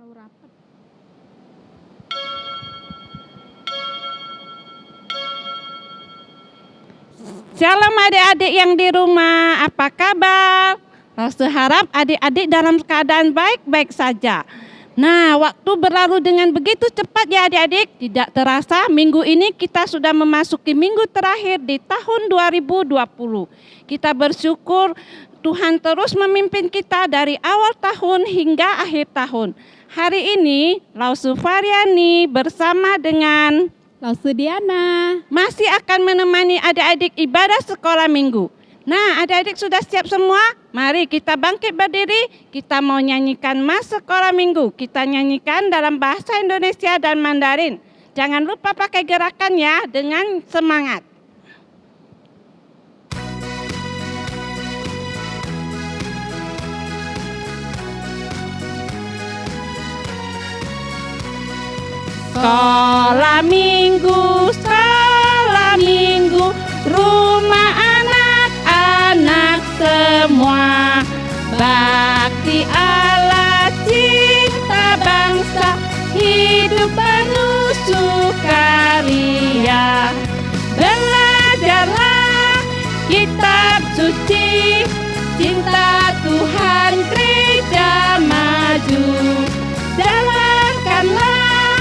terlalu rapat. Shalom adik-adik yang di rumah, apa kabar? Saya harap adik-adik dalam keadaan baik-baik saja. Nah, waktu berlalu dengan begitu cepat ya adik-adik. Tidak terasa minggu ini kita sudah memasuki minggu terakhir di tahun 2020. Kita bersyukur Tuhan terus memimpin kita dari awal tahun hingga akhir tahun. Hari ini Lausu Variani bersama dengan Lausu Diana masih akan menemani adik-adik ibadah sekolah minggu. Nah, adik-adik sudah siap semua? Mari kita bangkit berdiri, kita mau nyanyikan Mas Sekolah Minggu. Kita nyanyikan dalam bahasa Indonesia dan Mandarin. Jangan lupa pakai gerakan ya, dengan semangat. Sekolah minggu, rumah anak-anak semua. Bakti Allah, cinta bangsa, hidup penuh sukaria. Belajarlah kitab suci, cinta Tuhan gereja maju. Jalankanlah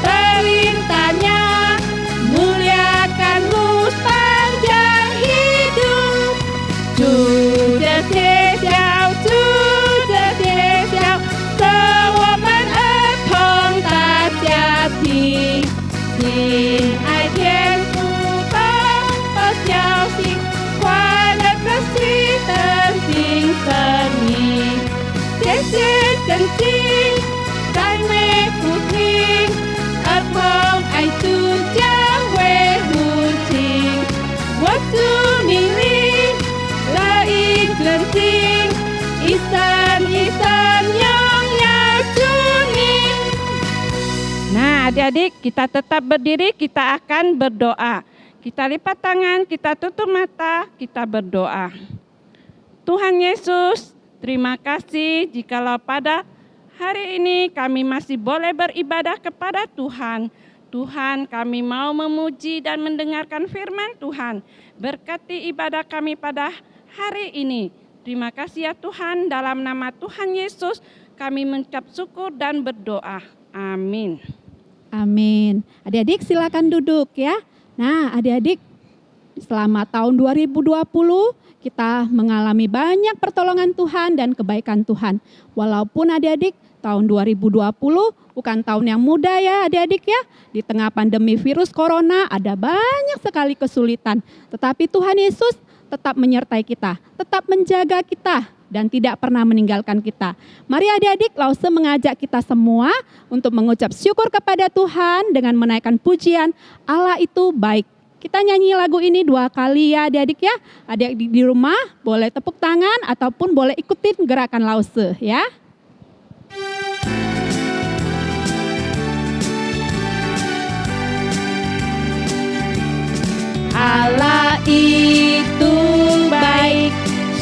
perintahnya, muliakan sepanjang hidup. Sudah siap, semua menetong tak jati. Xin ai thiên phụ công bất giao xin, qua đất rất sĩ tân sinh sơn nhì. Thế giới chân chính, tay mê phụ thiên, ất phong ai tu chẳng quê hù trình. Waktu milik lain lenting, isan yang kuning. Nah adik-adik, kita tetap berdiri, kita akan berdoa. Kita lipat tangan, kita tutup mata, kita berdoa. Tuhan Yesus, terima kasih jikalau pada hari ini kami masih boleh beribadah kepada Tuhan. Tuhan, kami mau memuji dan mendengarkan firman Tuhan. Berkati ibadah kami pada hari ini. Terima kasih ya Tuhan, dalam nama Tuhan Yesus kami mengucap syukur dan berdoa. Amin. Amin. Adik-adik silakan duduk ya. Nah adik-adik, selama tahun 2020 kita mengalami banyak pertolongan Tuhan dan kebaikan Tuhan. Walaupun adik-adik tahun 2020 bukan tahun yang mudah ya adik-adik ya. Di tengah pandemi virus corona ada banyak sekali kesulitan. Tetapi Tuhan Yesus tetap menyertai kita, tetap menjaga kita dan tidak pernah meninggalkan kita. Mari adik-adik, Lause mengajak kita semua untuk mengucap syukur kepada Tuhan dengan menaikkan pujian Allah itu baik. Kita nyanyi lagu ini 2 kali ya adik-adik ya. Adik-adik di rumah boleh tepuk tangan ataupun boleh ikutin gerakan Lause ya. Allah itu baik,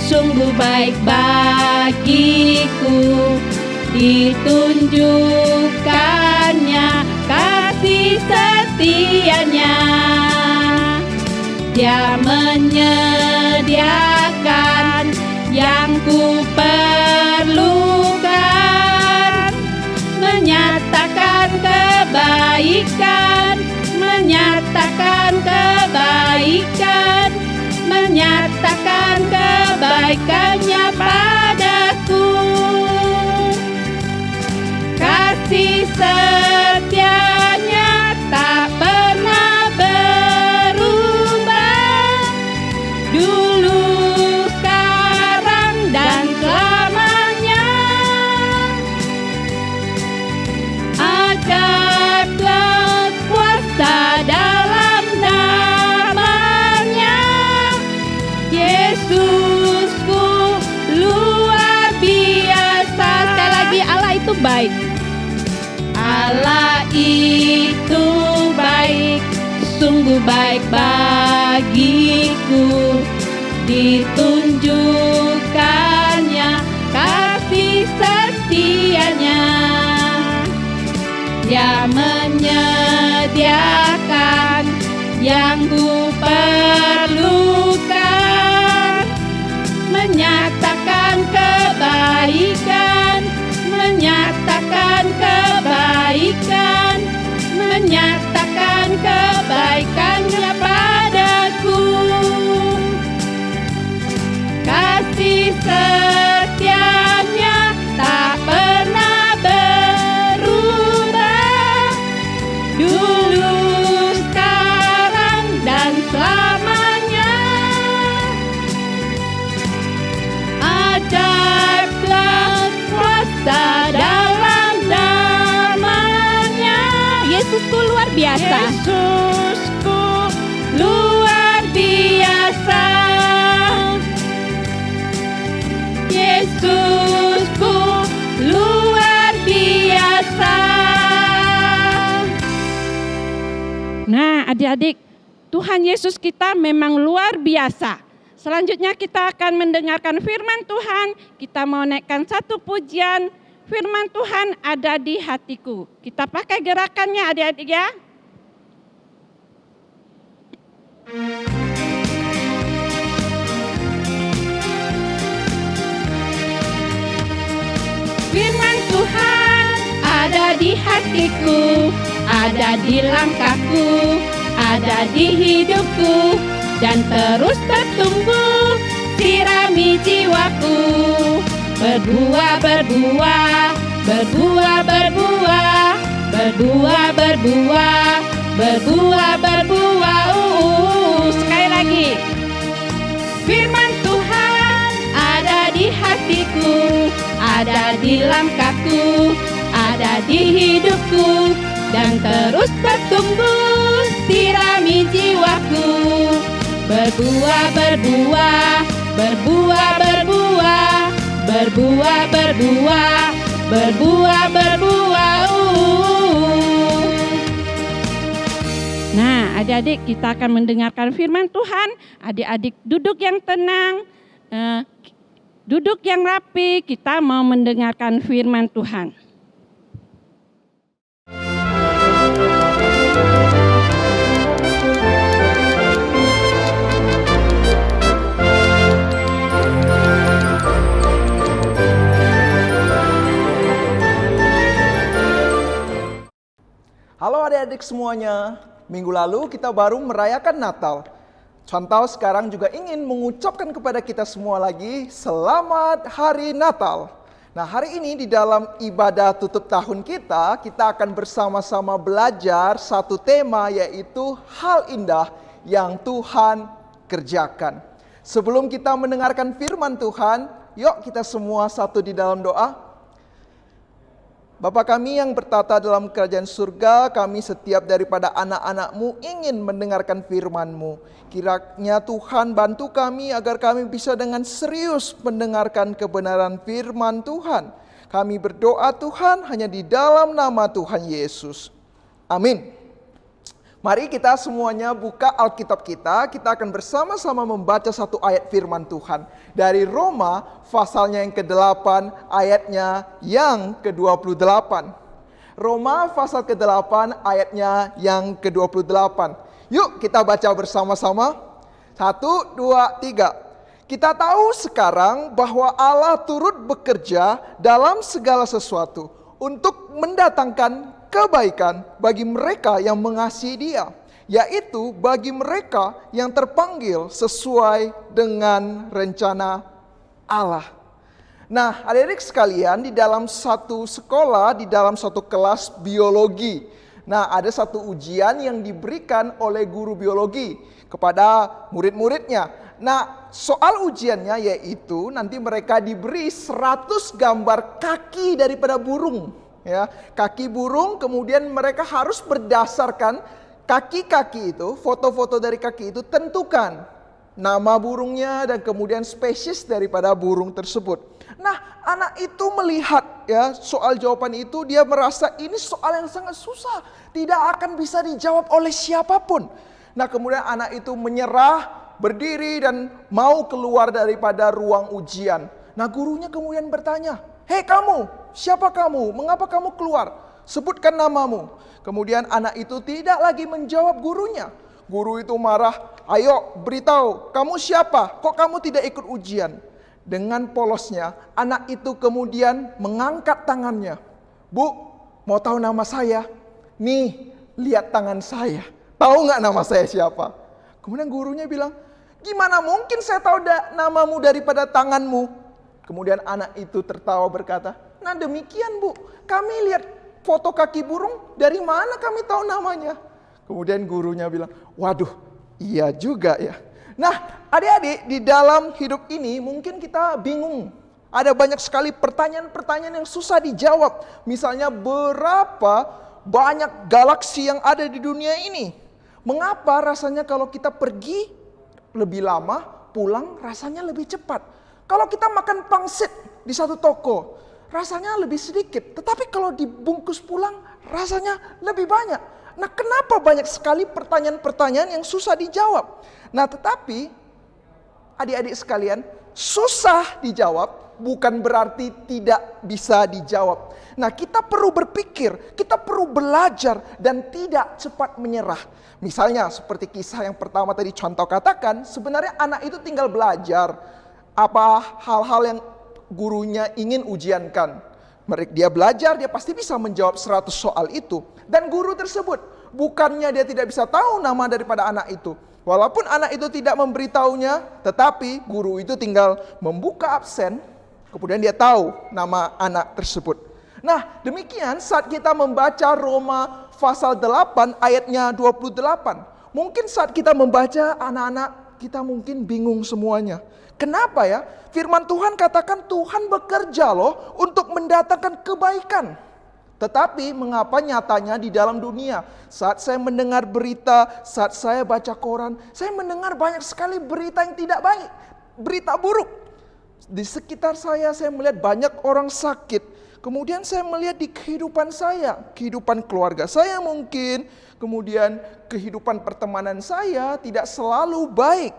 sungguh baik bagiku. Ditunjukkannya kasih setianya. Dia menyediakan yang ku perlukan, menyatakan kebaikan, menyatakan kebaikannya padaku. Kasih setianya tak pernah berubah, dulu, sekarang, dan selamanya. Ajarlah kuasa dalam namanya. Yesusku luar biasa. Sekali lagi, Allah itu baik. Allah itu baik, sungguh baik bagiku. Ditunjukkannya kasih setianya. Dia menyediakan yang ku perlukan, menyatakan kebaikan, menyatakan kebaikan, menyatakan kebaikannya padaku. Kasih setianya tak pernah berubah, dulu, sekarang, dan selamanya. Ajaiblah kuasa dalam namanya. Yesusku luar biasa. Yesusku luar biasa. Yesusku luar biasa. Nah, adik-adik, Tuhan Yesus kita memang luar biasa. Selanjutnya kita akan mendengarkan firman Tuhan. Kita mau naikkan satu pujian. Firman Tuhan ada di hatiku. Kita pakai gerakannya adik-adik ya. Firman Tuhan ada di hatiku, ada di langkahku, ada di hidupku, dan terus bertumbuh, sirami jiwaku. Berbuah, berbuah, berbuah, berbuah, berbuah, berbuah, berbuah, berbuah. Sekali lagi. Firman Tuhan ada di hatiku, ada di langkahku, ada di hidupku, dan terus bertumbuh, sirami jiwaku. Berbuah, berbuah, berbuah, berbuah, berbuah, berbuah, berbuah, berbuah. Nah, adik-adik, kita akan mendengarkan firman Tuhan. Adik-adik duduk yang tenang, duduk yang rapi. Kita mau mendengarkan firman Tuhan. Halo adik-adik semuanya, minggu lalu kita baru merayakan Natal. Contoh sekarang juga ingin mengucapkan kepada kita semua lagi, Selamat Hari Natal. Nah, hari ini di dalam ibadah tutup tahun kita akan bersama-sama belajar satu tema, yaitu hal indah yang Tuhan kerjakan. Sebelum kita mendengarkan firman Tuhan, yuk kita semua satu di dalam doa. Bapa kami yang bertata dalam kerajaan surga, kami setiap daripada anak-anak-Mu ingin mendengarkan firman-Mu. Kiranya Tuhan bantu kami agar kami bisa dengan serius mendengarkan kebenaran firman Tuhan. Kami berdoa Tuhan hanya di dalam nama Tuhan Yesus. Amin. Mari kita semuanya buka Alkitab kita akan bersama-sama membaca satu ayat firman Tuhan. Dari Roma pasalnya yang ke-8 ayatnya yang ke-28. Roma pasal ke-8 ayatnya yang ke-28. Yuk kita baca bersama-sama. 1, 2, 3. Kita tahu sekarang bahwa Allah turut bekerja dalam segala sesuatu untuk mendatangkan kebaikan bagi mereka yang mengasihi Dia, yaitu bagi mereka yang terpanggil sesuai dengan rencana Allah. Nah, adik-adik sekalian, di dalam satu sekolah, di dalam satu kelas biologi, nah ada satu ujian yang diberikan oleh guru biologi kepada murid-muridnya. Nah, soal ujiannya yaitu nanti mereka diberi 100 gambar kaki daripada burung. Ya, kaki burung, kemudian mereka harus berdasarkan kaki-kaki itu, foto-foto dari kaki itu, tentukan nama burungnya dan kemudian spesies daripada burung tersebut. Nah, anak itu melihat ya soal jawaban itu, dia merasa ini soal yang sangat susah, tidak akan bisa dijawab oleh siapapun. Nah, kemudian anak itu menyerah, berdiri dan mau keluar daripada ruang ujian. Nah, gurunya kemudian bertanya, "Hei kamu, siapa kamu? Mengapa kamu keluar?" sebutkan namamu. Kemudian anak itu tidak lagi menjawab gurunya. Guru itu marah, ayo beritahu, kamu siapa? Kok kamu tidak ikut ujian? Dengan polosnya, anak itu kemudian mengangkat tangannya. Bu, mau tahu nama saya? Nih, lihat tangan saya. Tahu nggak nama saya siapa? Kemudian gurunya bilang, gimana mungkin saya tahu namamu daripada tanganmu? Kemudian anak itu tertawa berkata, nah demikian Bu, kami lihat foto kaki burung, dari mana kami tahu namanya? Kemudian gurunya bilang, waduh, iya juga ya. Nah, adik-adik, di dalam hidup ini mungkin kita bingung. Ada banyak sekali pertanyaan-pertanyaan yang susah dijawab. Misalnya, berapa banyak galaksi yang ada di dunia ini? Mengapa rasanya kalau kita pergi lebih lama, pulang rasanya lebih cepat? Kalau kita makan pangsit di satu toko, rasanya lebih sedikit. Tetapi kalau dibungkus pulang, rasanya lebih banyak. Nah, kenapa banyak sekali pertanyaan-pertanyaan yang susah dijawab? Nah, tetapi adik-adik sekalian, susah dijawab bukan berarti tidak bisa dijawab. Nah, kita perlu berpikir, kita perlu belajar dan tidak cepat menyerah. Misalnya seperti kisah yang pertama tadi contoh katakan, sebenarnya anak itu tinggal belajar apa hal-hal yang gurunya ingin ujiankan. Dia belajar, dia pasti bisa menjawab 100 soal itu. Dan guru tersebut, bukannya dia tidak bisa tahu nama daripada anak itu. Walaupun anak itu tidak memberitahunya, tetapi guru itu tinggal membuka absen, kemudian dia tahu nama anak tersebut. Nah, demikian saat kita membaca Roma pasal 8 ayatnya 28. Mungkin saat kita membaca, anak-anak kita mungkin bingung semuanya. Kenapa ya? Firman Tuhan katakan Tuhan bekerja loh untuk mendatangkan kebaikan. Tetapi mengapa nyatanya di dalam dunia, saat saya mendengar berita, saat saya baca koran, saya mendengar banyak sekali berita yang tidak baik, berita buruk. Di sekitar saya melihat banyak orang sakit. Kemudian saya melihat di kehidupan saya, kehidupan keluarga saya mungkin, kemudian kehidupan pertemanan saya tidak selalu baik.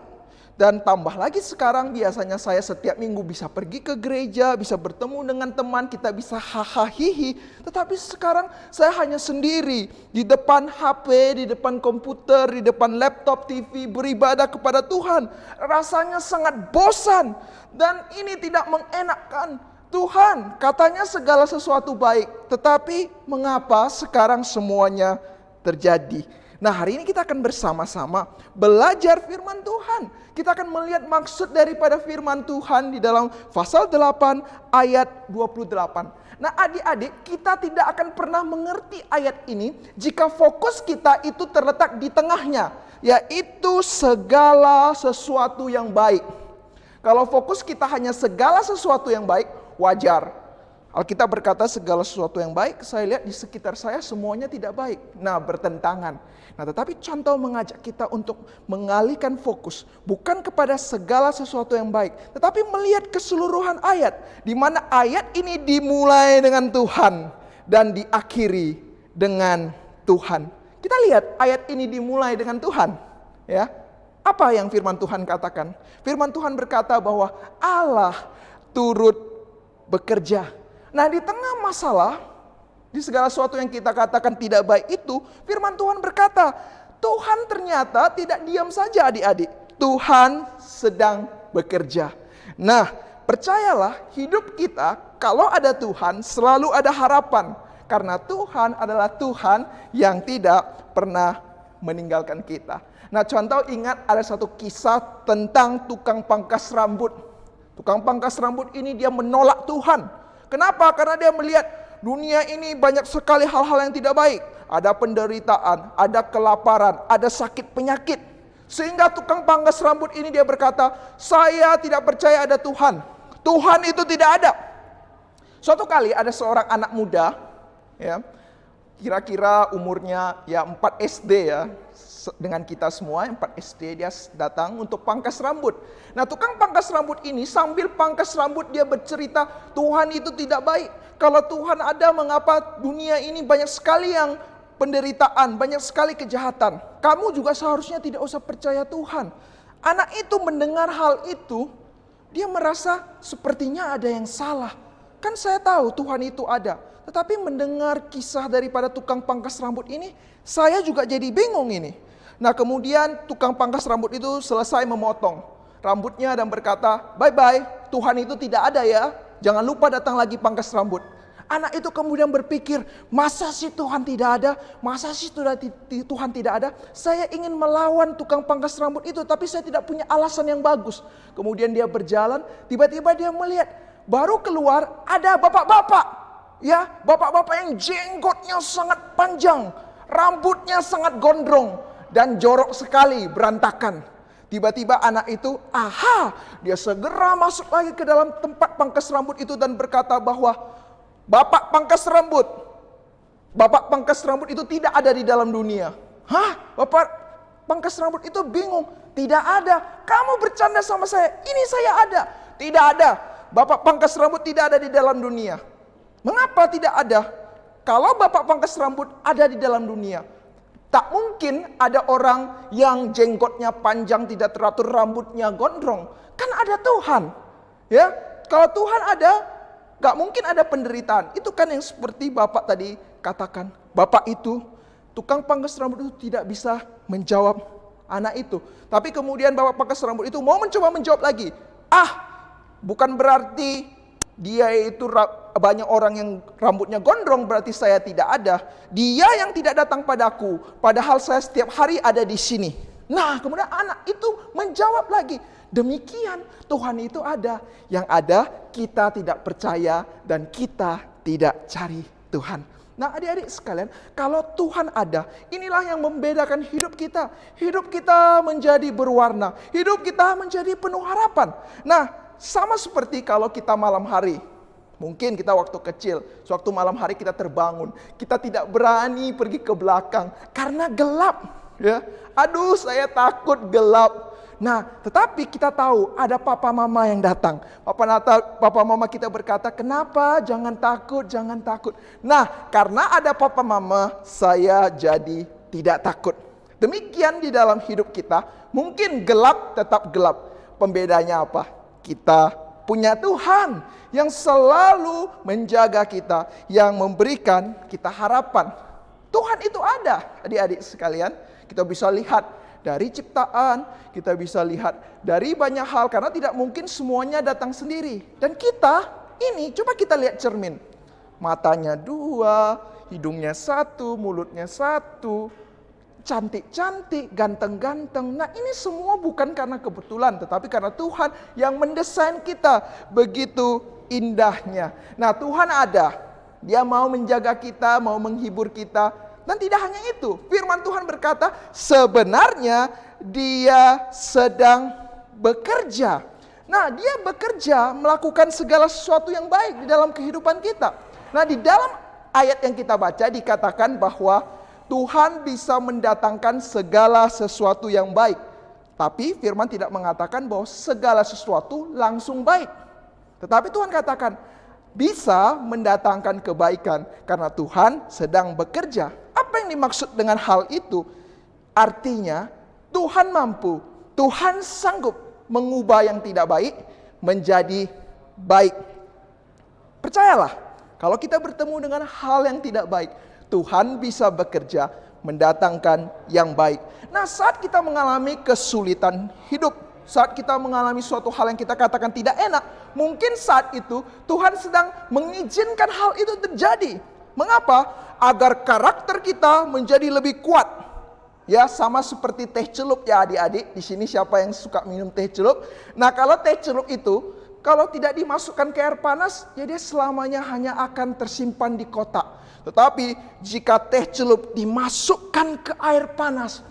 Dan tambah lagi sekarang biasanya saya setiap minggu bisa pergi ke gereja, bisa bertemu dengan teman, kita bisa hahaha. Tetapi sekarang saya hanya sendiri di depan HP, di depan komputer, di depan laptop, TV, beribadah kepada Tuhan. Rasanya sangat bosan dan ini tidak mengenakkan. Tuhan katanya segala sesuatu baik, tetapi mengapa sekarang semuanya terjadi? Nah, hari ini kita akan bersama-sama belajar firman Tuhan. Kita akan melihat maksud daripada firman Tuhan di dalam pasal 8 ayat 28. Nah, adik-adik, kita tidak akan pernah mengerti ayat ini jika fokus kita itu terletak di tengahnya, yaitu segala sesuatu yang baik. Kalau fokus kita hanya segala sesuatu yang baik, wajar. Alkitab berkata segala sesuatu yang baik, saya lihat di sekitar saya semuanya tidak baik. Nah, bertentangan. Nah, tetapi contoh mengajak kita untuk mengalihkan fokus bukan kepada segala sesuatu yang baik, tetapi melihat keseluruhan ayat, di mana ayat ini dimulai dengan Tuhan dan diakhiri dengan Tuhan. Kita lihat ayat ini dimulai dengan Tuhan, ya. Apa yang firman Tuhan katakan? Firman Tuhan berkata bahwa Allah turut bekerja. Nah, di tengah masalah, di segala sesuatu yang kita katakan tidak baik itu, firman Tuhan berkata, Tuhan ternyata tidak diam saja adik-adik. Tuhan sedang bekerja. Nah, percayalah hidup kita kalau ada Tuhan selalu ada harapan. Karena Tuhan adalah Tuhan yang tidak pernah meninggalkan kita. Nah, contoh ingat ada satu kisah tentang tukang pangkas rambut. Tukang pangkas rambut ini dia menolak Tuhan. Kenapa? Karena dia melihat dunia ini banyak sekali hal-hal yang tidak baik. Ada penderitaan, ada kelaparan, ada sakit penyakit. Sehingga tukang pangkas rambut ini dia berkata, saya tidak percaya ada Tuhan. Tuhan itu tidak ada. Suatu kali ada seorang anak muda, ya, kira-kira umurnya ya 4 SD ya, dengan kita semua 4 SD dia datang untuk pangkas rambut. Nah, tukang pangkas rambut ini sambil pangkas rambut dia bercerita, Tuhan itu tidak baik. Kalau Tuhan ada, mengapa dunia ini banyak sekali yang penderitaan, banyak sekali kejahatan. Kamu juga seharusnya tidak usah percaya Tuhan. Anak itu mendengar hal itu, dia merasa sepertinya ada yang salah. Kan saya tahu Tuhan itu ada. Tetapi mendengar kisah daripada tukang pangkas rambut ini, saya juga jadi bingung ini. Nah kemudian tukang pangkas rambut itu selesai memotong rambutnya dan berkata, bye-bye, Tuhan itu tidak ada ya. Jangan lupa datang lagi pangkas rambut. Anak itu kemudian berpikir, masa sih Tuhan tidak ada? Masa sih Tuhan tidak ada? Saya ingin melawan tukang pangkas rambut itu, tapi saya tidak punya alasan yang bagus. Kemudian dia berjalan, tiba-tiba dia melihat, baru keluar ada bapak-bapak. Ya, bapak-bapak yang jenggotnya sangat panjang, rambutnya sangat gondrong, dan jorok sekali, berantakan. Tiba-tiba anak itu, dia segera masuk lagi ke dalam tempat pangkas rambut itu dan berkata bahwa, Bapak pangkas rambut itu tidak ada di dalam dunia. Bapak pangkas rambut itu bingung. Tidak ada. Kamu bercanda sama saya. Ini saya ada. Tidak ada. Bapak pangkas rambut tidak ada di dalam dunia. Mengapa tidak ada? Kalau bapak pangkas rambut ada di dalam dunia, tak mungkin ada orang yang jenggotnya panjang, tidak teratur, rambutnya gondrong. Kan ada Tuhan. Ya, kalau Tuhan ada, gak mungkin ada penderitaan. Itu kan yang seperti Bapak tadi katakan. Bapak itu, tukang pangkas rambut itu tidak bisa menjawab anak itu. Tapi kemudian Bapak pangkas rambut itu mau mencoba menjawab lagi. Bukan berarti dia itu banyak orang yang rambutnya gondrong berarti saya tidak ada. Dia yang tidak datang padaku, padahal saya setiap hari ada di sini. Nah, kemudian anak itu menjawab lagi. Demikian Tuhan itu ada. Yang ada kita tidak percaya dan kita tidak cari Tuhan. Nah adik-adik sekalian, kalau Tuhan ada, inilah yang membedakan hidup kita. Hidup kita menjadi berwarna. Hidup kita menjadi penuh harapan. Nah sama seperti kalau kita malam hari. Mungkin kita waktu kecil, sewaktu malam hari kita terbangun. Kita tidak berani pergi ke belakang karena gelap. Ya, aduh saya takut gelap. Nah, tetapi kita tahu ada papa mama yang datang. Papa mama kita berkata, kenapa? Jangan takut, jangan takut. Nah, karena ada papa mama, saya jadi tidak takut. Demikian di dalam hidup kita, mungkin gelap tetap gelap. Pembedanya apa? Kita punya Tuhan yang selalu menjaga kita, yang memberikan kita harapan. Tuhan itu ada, adik-adik sekalian. Kita bisa lihat dari ciptaan, kita bisa lihat dari banyak hal, karena tidak mungkin semuanya datang sendiri. Dan kita ini, coba kita lihat cermin. Matanya 2, hidungnya 1, mulutnya 1, cantik-cantik, ganteng-ganteng. Nah ini semua bukan karena kebetulan, tetapi karena Tuhan yang mendesain kita begitu indahnya. Nah Tuhan ada, Dia mau menjaga kita, mau menghibur kita. Dan tidak hanya itu, firman Tuhan berkata, sebenarnya Dia sedang bekerja. Nah, Dia bekerja melakukan segala sesuatu yang baik di dalam kehidupan kita. Nah, di dalam ayat yang kita baca dikatakan bahwa Tuhan bisa mendatangkan segala sesuatu yang baik. Tapi firman tidak mengatakan bahwa segala sesuatu langsung baik. Tetapi Tuhan katakan, bisa mendatangkan kebaikan karena Tuhan sedang bekerja. Apa yang dimaksud dengan hal itu? Artinya Tuhan mampu, Tuhan sanggup mengubah yang tidak baik menjadi baik. Percayalah, kalau kita bertemu dengan hal yang tidak baik, Tuhan bisa bekerja mendatangkan yang baik. Nah, saat kita mengalami kesulitan hidup, saat kita mengalami suatu hal yang kita katakan tidak enak, mungkin saat itu Tuhan sedang mengizinkan hal itu terjadi. Mengapa? Agar karakter kita menjadi lebih kuat. Ya, sama seperti teh celup ya adik-adik. Di sini siapa yang suka minum teh celup? Nah, kalau teh celup itu, kalau tidak dimasukkan ke air panas, ya dia selamanya hanya akan tersimpan di kotak. Tetapi jika teh celup dimasukkan ke air panas,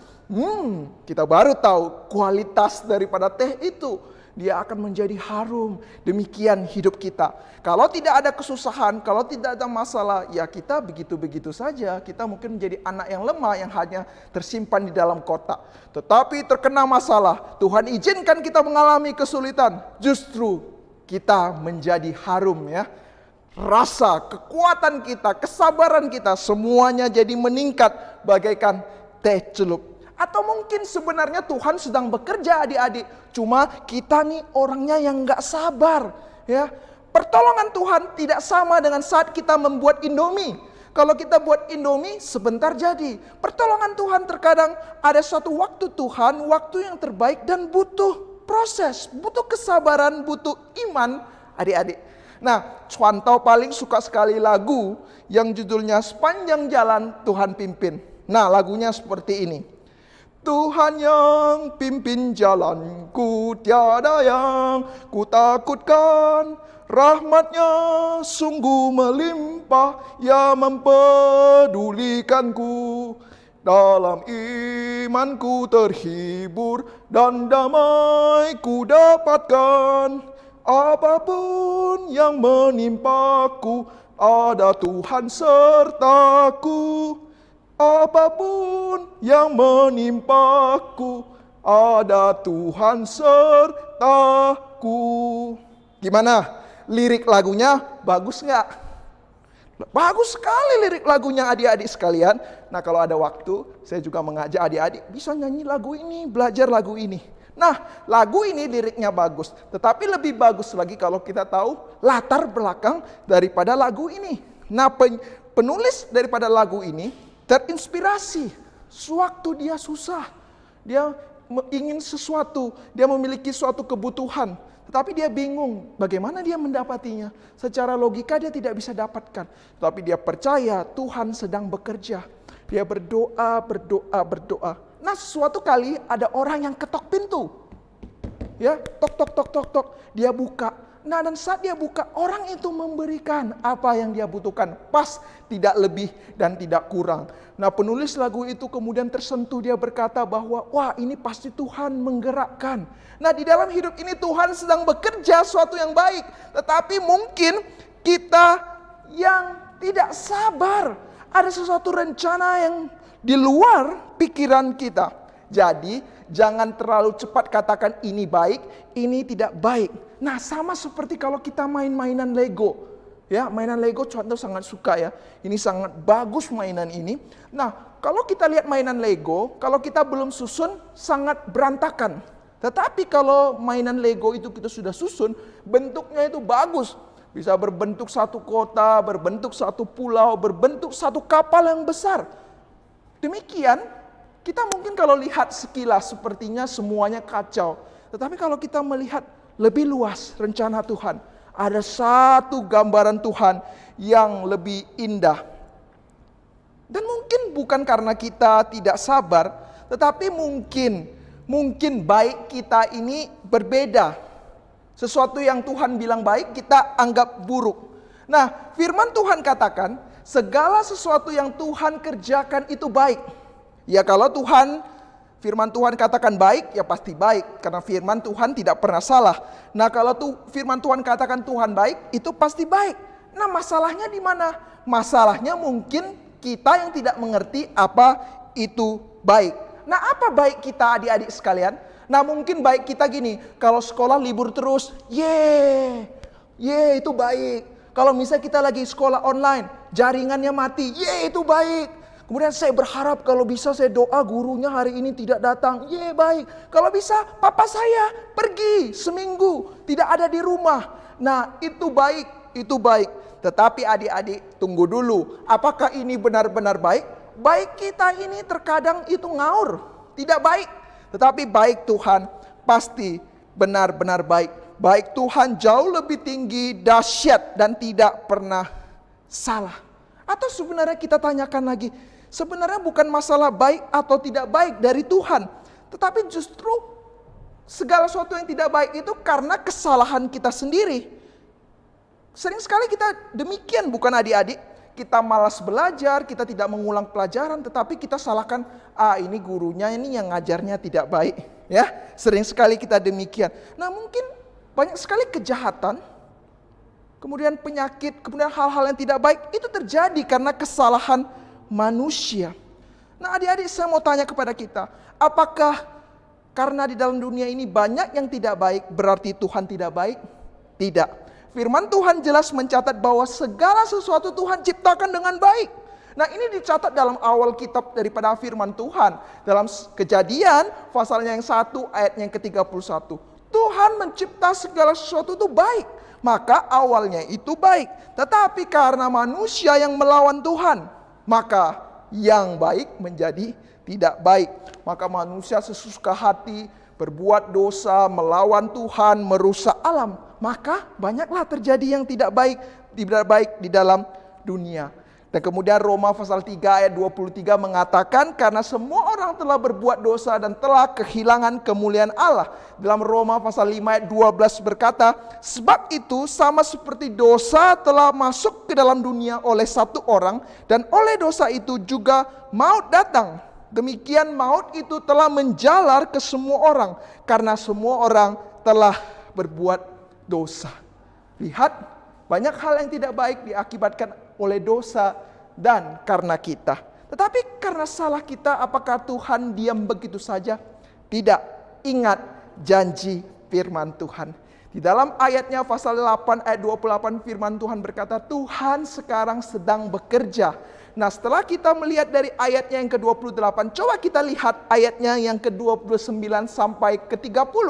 kita baru tahu kualitas daripada teh itu. Dia akan menjadi harum. Demikian hidup kita. Kalau tidak ada kesusahan, kalau tidak ada masalah, ya kita begitu-begitu saja. Kita mungkin menjadi anak yang lemah yang hanya tersimpan di dalam kotak. Tetapi terkena masalah, Tuhan izinkan kita mengalami kesulitan. Justru kita menjadi harum ya. Rasa, kekuatan kita, kesabaran kita, semuanya jadi meningkat bagaikan teh celup. Atau mungkin sebenarnya Tuhan sedang bekerja adik-adik. Cuma kita nih orangnya yang gak sabar. Ya, Pertolongan Tuhan tidak sama dengan saat kita membuat Indomie. Kalau kita buat Indomie, sebentar jadi. Pertolongan Tuhan terkadang ada suatu waktu Tuhan, waktu yang terbaik dan butuh proses, butuh kesabaran, butuh iman adik-adik. Nah, contoh paling suka sekali lagu yang judulnya Sepanjang Jalan Tuhan Pimpin. Nah, lagunya seperti ini. Tuhan yang pimpin jalanku, tiada yang ku takutkan. Rahmatnya sungguh melimpah, ya mempedulikanku. Dalam imanku terhibur dan damai ku dapatkan. Apapun yang menimpaku, ada Tuhan sertaku. Apapun yang menimpaku, ada Tuhan sertaku. Gimana? Lirik lagunya bagus nggak? Bagus sekali lirik lagunya adik-adik sekalian. Nah, kalau ada waktu, saya juga mengajak adik-adik bisa nyanyi lagu ini, belajar lagu ini. Nah, lagu ini liriknya bagus. Tetapi lebih bagus lagi kalau kita tahu latar belakang daripada lagu ini. Nah, penulis daripada lagu ini terinspirasi sewaktu dia susah. Dia ingin sesuatu, dia memiliki suatu kebutuhan. Tetapi dia bingung bagaimana dia mendapatinya. Secara logika dia tidak bisa dapatkan. Tetapi dia percaya Tuhan sedang bekerja. Dia berdoa. Nah, suatu kali ada orang yang ketok pintu. Ya, tok. Dia buka. Nah, dan saat dia buka, orang itu memberikan apa yang dia butuhkan. Pas, tidak lebih dan tidak kurang. Nah, penulis lagu itu kemudian tersentuh. Dia berkata bahwa, wah, ini pasti Tuhan menggerakkan. Nah, di dalam hidup ini Tuhan sedang bekerja suatu yang baik. Tetapi mungkin kita yang tidak sabar. Ada sesuatu rencana yang di luar pikiran kita. Jadi, jangan terlalu cepat katakan ini baik, ini tidak baik. Nah, sama seperti kalau kita main-mainan Lego. Ya, mainan Lego contoh sangat suka ya. Ini sangat bagus mainan ini. Nah, kalau kita lihat mainan Lego, kalau kita belum susun sangat berantakan. Tetapi kalau mainan Lego itu kita sudah susun, bentuknya itu bagus. Bisa berbentuk satu kota, berbentuk satu pulau, berbentuk satu kapal yang besar. Demikian, kita mungkin kalau lihat sekilas sepertinya semuanya kacau. Tetapi kalau kita melihat lebih luas rencana Tuhan, ada satu gambaran Tuhan yang lebih indah. Dan mungkin bukan karena kita tidak sabar, tetapi mungkin baik kita ini berbeda. Sesuatu yang Tuhan bilang baik, kita anggap buruk. Nah, firman Tuhan katakan, segala sesuatu yang Tuhan kerjakan itu baik. Ya, kalau firman Tuhan katakan baik, ya pasti baik. Karena firman Tuhan tidak pernah salah. Nah, kalau firman Tuhan katakan Tuhan baik, itu pasti baik. Nah, masalahnya di mana? Masalahnya mungkin kita yang tidak mengerti apa itu baik. Nah, apa baik kita adik-adik sekalian? Nah, mungkin baik kita gini, kalau sekolah libur terus, itu baik. Kalau misalnya kita lagi sekolah online, jaringannya mati, itu baik. Kemudian saya berharap kalau bisa saya doa gurunya hari ini tidak datang, baik. Kalau bisa papa saya pergi seminggu, tidak ada di rumah. Nah, itu baik, itu baik. Tetapi adik-adik tunggu dulu, apakah ini benar-benar baik? Baik kita ini terkadang itu ngaur, tidak baik. Tetapi baik Tuhan pasti benar-benar baik. Baik Tuhan jauh lebih tinggi, dahsyat, dan tidak pernah salah. Atau sebenarnya kita tanyakan lagi, sebenarnya bukan masalah baik atau tidak baik dari Tuhan. Tetapi justru segala sesuatu yang tidak baik itu karena kesalahan kita sendiri. Sering sekali kita demikian, bukan adik-adik? Kita malas belajar, kita tidak mengulang pelajaran, tetapi kita salahkan, ini gurunya ini yang ngajarnya tidak baik. Ya, sering sekali kita demikian. Nah, mungkin banyak sekali kejahatan, kemudian penyakit, kemudian hal-hal yang tidak baik, itu terjadi karena kesalahan manusia. Nah, adik-adik saya mau tanya kepada kita, apakah karena di dalam dunia ini banyak yang tidak baik, berarti Tuhan tidak baik? Tidak. Firman Tuhan jelas mencatat bahwa segala sesuatu Tuhan ciptakan dengan baik. Nah, ini dicatat dalam awal kitab daripada firman Tuhan. Dalam Kejadian, pasalnya yang 1, ayatnya yang ke-31. Tuhan mencipta segala sesuatu itu baik. Maka awalnya itu baik. Tetapi karena manusia yang melawan Tuhan, maka yang baik menjadi tidak baik. Maka manusia sesuka hati berbuat dosa, melawan Tuhan, merusak alam. Maka banyaklah terjadi yang tidak baik di dalam dunia. Dan kemudian Roma pasal 3 ayat 23 mengatakan karena semua orang telah berbuat dosa dan telah kehilangan kemuliaan Allah. Dalam Roma pasal 5 ayat 12 berkata, sebab itu sama seperti dosa telah masuk ke dalam dunia oleh satu orang dan oleh dosa itu juga maut datang. Demikian maut itu telah menjalar ke semua orang karena semua orang telah berbuat dosa. Lihat, banyak hal yang tidak baik diakibatkan oleh dosa dan karena kita. Tetapi karena salah kita, apakah Tuhan diam begitu saja? Tidak. Ingat janji firman Tuhan. Di dalam ayatnya pasal 8 ayat 28 firman Tuhan berkata, Tuhan sekarang sedang bekerja. Nah, setelah kita melihat dari ayatnya yang ke-28, coba kita lihat ayatnya yang ke-29 sampai ke-30.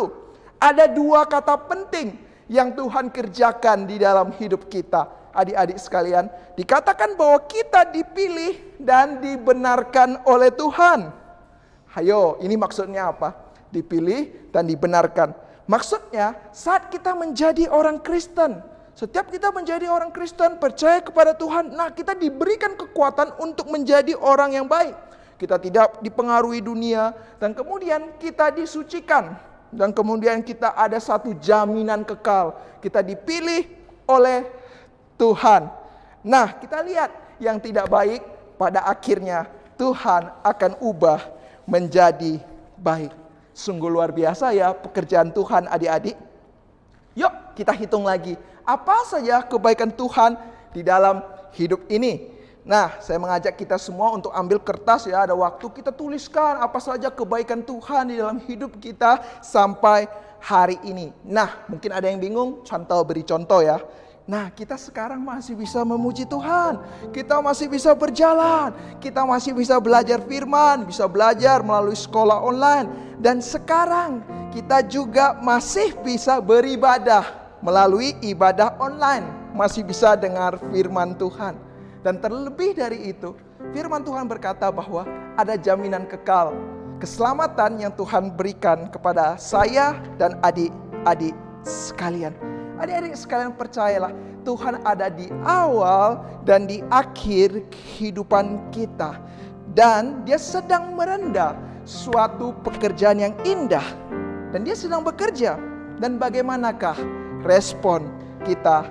Ada dua kata penting yang Tuhan kerjakan di dalam hidup kita. Adik-adik sekalian, dikatakan bahwa kita dipilih dan dibenarkan oleh Tuhan. Hayo, ini maksudnya apa? Dipilih dan dibenarkan. Maksudnya saat kita menjadi orang Kristen, setiap kita menjadi orang Kristen, percaya kepada Tuhan, nah kita diberikan kekuatan untuk menjadi orang yang baik. Kita tidak dipengaruhi dunia dan kemudian kita disucikan. Dan kemudian kita ada satu jaminan kekal. Kita dipilih oleh Tuhan. Nah, kita lihat yang tidak baik pada akhirnya Tuhan akan ubah menjadi baik. Sungguh luar biasa ya pekerjaan Tuhan, adik-adik. Yuk kita hitung lagi. Apa saja kebaikan Tuhan di dalam hidup ini? Nah, saya mengajak kita semua untuk ambil kertas ya. Ada waktu kita tuliskan apa saja kebaikan Tuhan di dalam hidup kita sampai hari ini. Nah, mungkin ada yang bingung, Chantal beri contoh ya. Nah, kita sekarang masih bisa memuji Tuhan. Kita masih bisa berjalan. Kita masih bisa belajar firman, bisa belajar melalui sekolah online. Dan sekarang kita juga masih bisa beribadah melalui ibadah online. Masih bisa dengar firman Tuhan. Dan terlebih dari itu, firman Tuhan berkata bahwa ada jaminan kekal. Keselamatan yang Tuhan berikan kepada saya dan adik-adik sekalian. Adik-adik sekalian percayalah, Tuhan ada di awal dan di akhir kehidupan kita. Dan Dia sedang merendah suatu pekerjaan yang indah. Dan Dia sedang bekerja. Dan bagaimanakah respon kita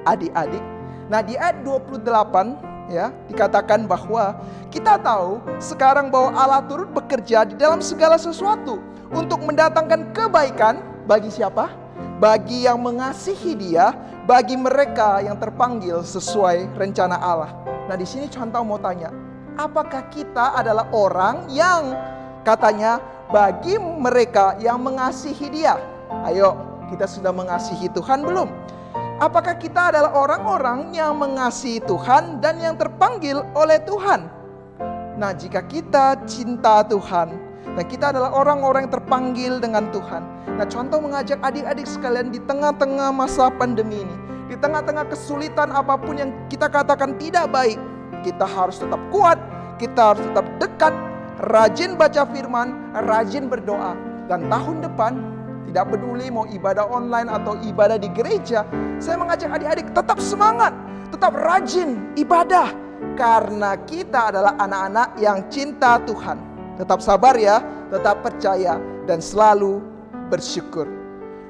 adik-adik? Nah, di ayat 28 ya dikatakan bahwa kita tahu sekarang bahwa Allah turut bekerja di dalam segala sesuatu untuk mendatangkan kebaikan bagi siapa? Bagi yang mengasihi Dia, bagi mereka yang terpanggil sesuai rencana Allah. Nah, di sini Chantal mau tanya, apakah kita adalah orang yang katanya bagi mereka yang mengasihi Dia? Ayo, kita sudah mengasihi Tuhan belum? Apakah kita adalah orang-orang yang mengasihi Tuhan dan yang terpanggil oleh Tuhan? Nah, jika kita cinta Tuhan, dan kita adalah orang-orang yang terpanggil dengan Tuhan. Nah, contoh mengajak adik-adik sekalian di tengah-tengah masa pandemi ini, di tengah-tengah kesulitan apapun yang kita katakan tidak baik, kita harus tetap kuat, kita harus tetap dekat, rajin baca firman, rajin berdoa. Dan tahun depan, tidak peduli mau ibadah online atau ibadah di gereja, saya mengajak adik-adik tetap semangat, tetap rajin ibadah. Karena kita adalah anak-anak yang cinta Tuhan. Tetap sabar ya, tetap percaya dan selalu bersyukur.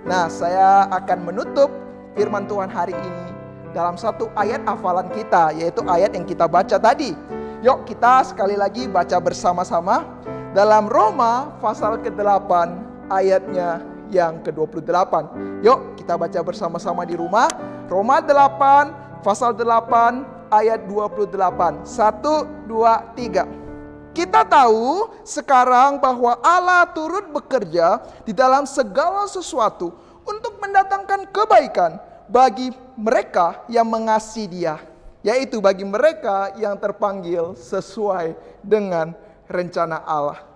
Nah, saya akan menutup firman Tuhan hari ini dalam satu ayat hafalan kita, yaitu ayat yang kita baca tadi. Yuk kita sekali lagi baca bersama-sama dalam Roma pasal ke-8 ayatnya yang ke-28. Yuk kita baca bersama-sama di rumah. Roma 8 pasal 8 ayat 28. 1, 2, 3. Kita tahu sekarang bahwa Allah turut bekerja di dalam segala sesuatu untuk mendatangkan kebaikan bagi mereka yang mengasihi Dia, yaitu bagi mereka yang terpanggil sesuai dengan rencana Allah.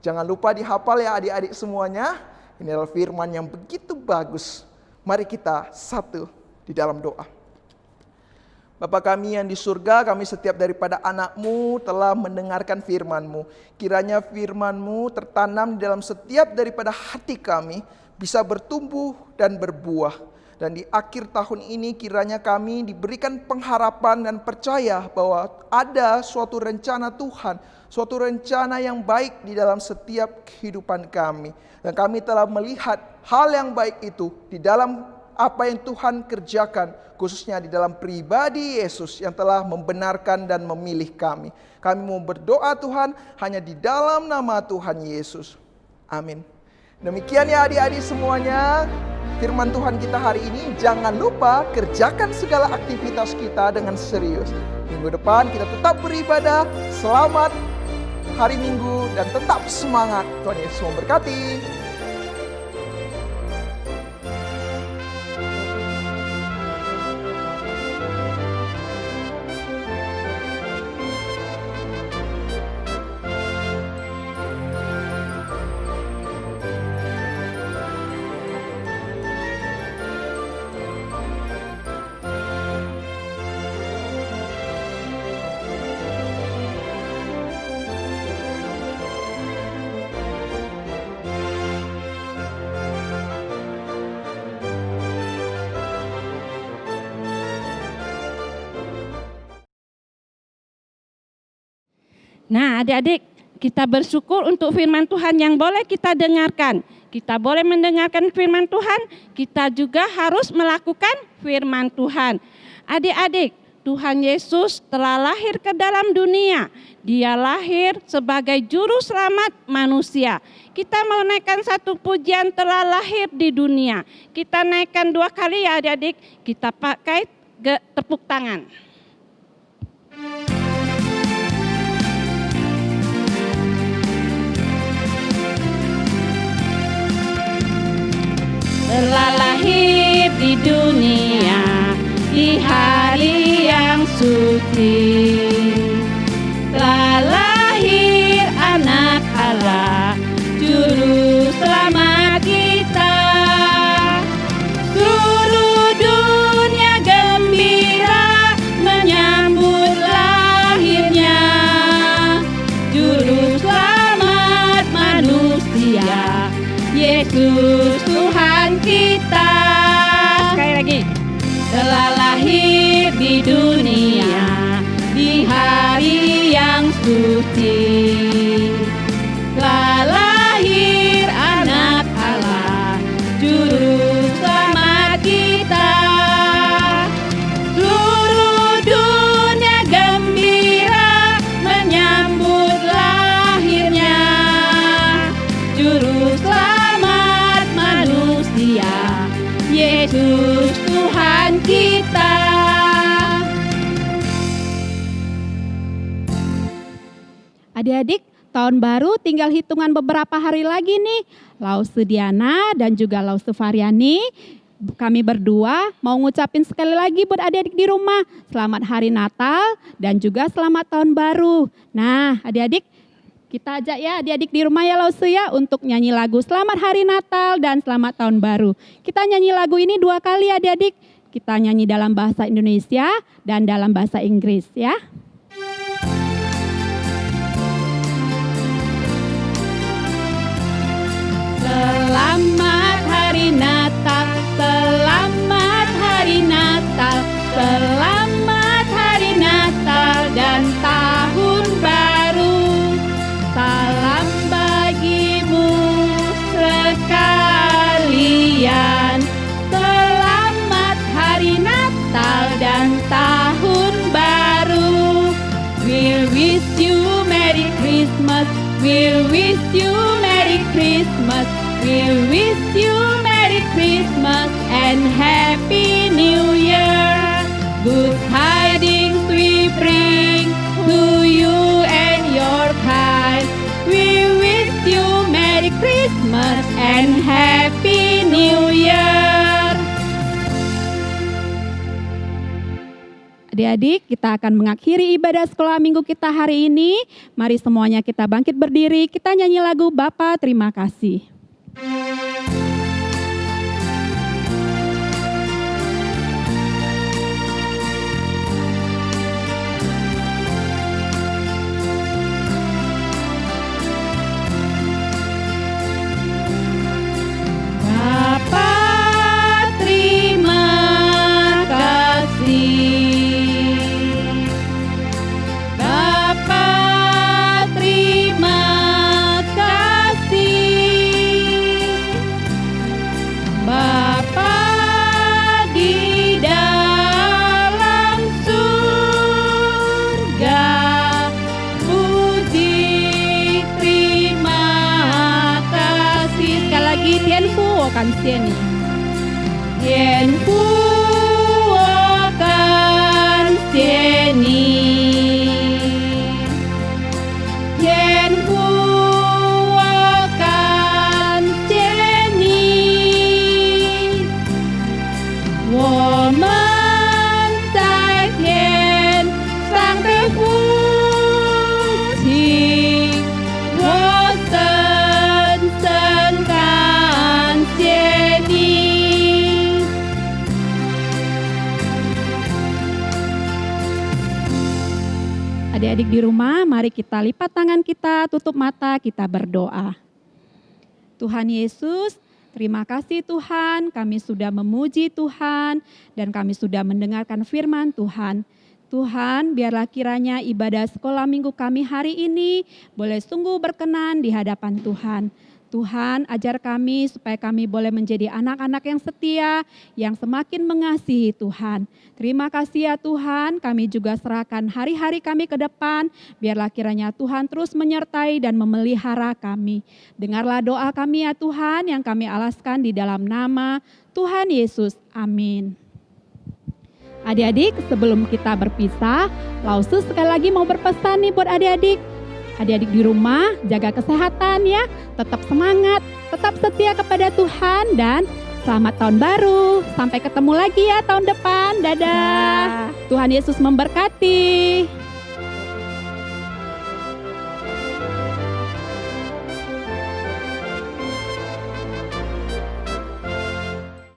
Jangan lupa dihafal ya adik-adik semuanya. Ini adalah firman yang begitu bagus. Mari kita satu di dalam doa. Bapa kami yang di surga, kami setiap daripada anak-Mu telah mendengarkan firman-Mu. Kiranya firman-Mu tertanam di dalam setiap daripada hati kami, bisa bertumbuh dan berbuah. Dan di akhir tahun ini kiranya kami diberikan pengharapan dan percaya bahwa ada suatu rencana Tuhan, suatu rencana yang baik di dalam setiap kehidupan kami. Dan kami telah melihat hal yang baik itu di dalam apa yang Tuhan kerjakan, khususnya di dalam pribadi Yesus yang telah membenarkan dan memilih kami. Kami mau berdoa Tuhan hanya di dalam nama Tuhan Yesus. Amin. Demikian ya adik-adik semuanya, firman Tuhan kita hari ini. Jangan lupa kerjakan segala aktivitas kita dengan serius. Minggu depan kita tetap beribadah. Selamat hari Minggu dan tetap semangat. Tuhan Yesus memberkati. Nah, adik-adik, kita bersyukur untuk firman Tuhan yang boleh kita dengarkan. Kita boleh mendengarkan firman Tuhan, kita juga harus melakukan firman Tuhan. Adik-adik, Tuhan Yesus telah lahir ke dalam dunia. Dia lahir sebagai juru selamat manusia. Kita mau naikkan satu pujian telah lahir di dunia. Kita naikkan 2 kali ya adik-adik, kita pakai tepuk tangan. Telah lahir di dunia di hari yang suci. Telah lahir anak Allah, juru selamat kita. Seluruh dunia gembira menyambut lahirnya juru selamat manusia, Yesus Tuhan kita. Sekali lagi. Telah lahir di dunia di hari yang suci. Telah lahir anak Allah, juru selamat kita. Seluruh dunia gembira menyambut lahirnya juru selamat manusia, Yesus Tuhan kita. Adik-adik, tahun baru tinggal hitungan beberapa hari lagi nih. Lause Diana dan juga Lause Variani, kami berdua mau ngucapin sekali lagi buat adik-adik di rumah, selamat hari Natal dan juga selamat tahun baru. Nah, adik-adik, kita ajak ya adik-adik di rumah ya Lause ya untuk nyanyi lagu Selamat Hari Natal dan Selamat Tahun Baru. Kita nyanyi lagu ini 2 kali adik-adik. Kita nyanyi dalam bahasa Indonesia dan dalam bahasa Inggris ya. Selamat Hari Natal, selamat Hari Natal, selamat Hari Natal dan Tahun Baru. Salam bagimu sekalian. Selamat Hari Natal dan Tahun Baru. We wish you Merry Christmas. We wish you Merry Christmas. We wish you Merry Christmas and Happy New Year. Good tidings we bring to you and your kind. We wish you Merry Christmas and Happy New Year. Adik-adik, kita akan mengakhiri ibadah sekolah minggu kita hari ini. Mari semuanya kita bangkit berdiri, kita nyanyi lagu Bapa Terima Kasih. Bapa, terima kasih. Bapa, terima kasih. Bapa di dalam surga, puji terima kasih. Sekali lagi, Tian Fu kan sini. Tian Fu kan sini. Tian Fu kan sini. 我们在天上的父亲，我深深感谢你。Adik-adik di rumah, mari kita lipat tangan kita, tutup mata, kita berdoa. Tuhan Yesus, terima kasih Tuhan, kami sudah memuji Tuhan dan kami sudah mendengarkan firman Tuhan. Tuhan, biarlah kiranya ibadah sekolah minggu kami hari ini boleh sungguh berkenan di hadapan Tuhan. Tuhan, ajar kami supaya kami boleh menjadi anak-anak yang setia, yang semakin mengasihi Tuhan. Terima kasih ya Tuhan, kami juga serahkan hari-hari kami ke depan, biarlah kiranya Tuhan terus menyertai dan memelihara kami. Dengarlah doa kami ya Tuhan, yang kami alaskan di dalam nama Tuhan Yesus. Amin. Adik-adik, sebelum kita berpisah, Lausus sekali lagi mau berpesan nih buat adik-adik. Adik-adik di rumah, jaga kesehatan ya, tetap semangat, tetap setia kepada Tuhan, dan selamat tahun baru. Sampai ketemu lagi ya tahun depan, dadah. Tuhan Yesus memberkati.